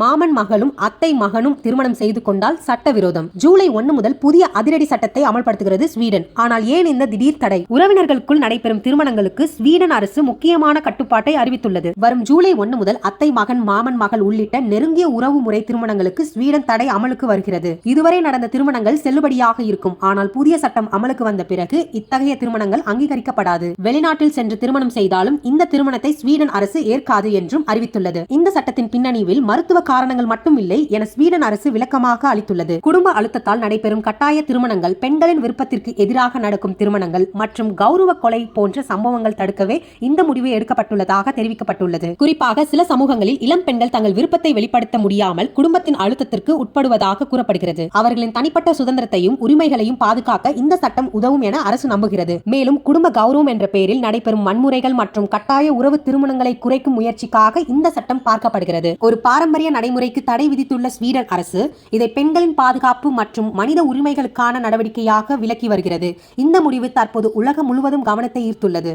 மாமன் மகளும் அத்தை மகனும் திருமணம் செய்து கொண்டால் சட்டவிரோதம். ஜூலை 1 முதல் புதிய அதிரடி சட்டத்தை அமல்படுத்துகிறது ஸ்வீடன். ஆனால் ஏன் இந்த திடீர் தடை? உறவினர்களுக்குள் நடைபெறும் திருமணங்களுக்கு ஸ்வீடன் அரசு முக்கியமான கட்டுப்பாட்டை அறிவித்துள்ளது. வரும் ஜூலை 1 முதல் அத்தை மகன் மாமன் மகள் உள்ளிட்ட நெருங்கிய உறவு முறை திருமணங்களுக்கு ஸ்வீடன் தடை அமலுக்கு வருகிறது. இதுவரை நடந்த திருமணங்கள் செல்லுபடியாக இருக்கும். ஆனால் புதிய சட்டம் அமலுக்கு வந்த பிறகு இத்தகைய திருமணங்கள் அங்கீகரிக்கப்படாது. வெளிநாட்டில் சென்று திருமணம் செய்தாலும் இந்த திருமணத்தை ஸ்வீடன் அரசு ஏற்காது என்றும் அறிவித்துள்ளது. இந்த சட்டத்தின் பின்னணியில் மருத்துவ காரணங்கள் மட்டும் இல்லை என ஸ்வீடன் அரசு விளக்கமாக அளித்துள்ளது. குடும்ப அழுத்தத்தால் நடைபெறும் கட்டாய திருமணங்கள், பெண்களின் விருப்பத்திற்கு எதிராக நடக்கும் திருமணங்கள் மற்றும் கௌரவ கொலை போன்ற சம்பவங்கள் தடுக்கவே இந்த முடிவு எடுக்கப்பட்டுள்ளதாக தெரிவிக்கப்பட்டுள்ளது. குறிப்பாக சில சமூகங்களில் இளம் பெண்கள் தங்கள் விருப்பத்தை வெளிப்படுத்த முடியாமல் குடும்பத்தின் அழுத்தத்திற்கு உட்படுவதாக கூறப்படுகிறது. அவர்களின் தனிப்பட்ட சுதந்திரத்தையும் உரிமைகளையும் பாதுகாக்க இந்த சட்டம் உதவும் என அரசு நம்புகிறது. மேலும் குடும்ப கௌரவம் என்ற பெயரில் நடைபெறும் வன்முறைகள் மற்றும் கட்டாய உறவு திருமணங்களை குறைக்கும் முயற்சிக்காக இந்த சட்டம் பார்க்கப்படுகிறது. ஒரு பாரம்பரிய நடைமுறைக்கு தடை விதித்துள்ள ஸ்வீடன் அரசு இதை பெண்களின் பாதுகாப்பு மற்றும் மனித உரிமைகளுக்கான நடவடிக்கையாக விளக்கி வருகிறது. இந்த முடிவு தற்போது உலகம் முழுவதும் கவனத்தை ஈர்த்துள்ளது.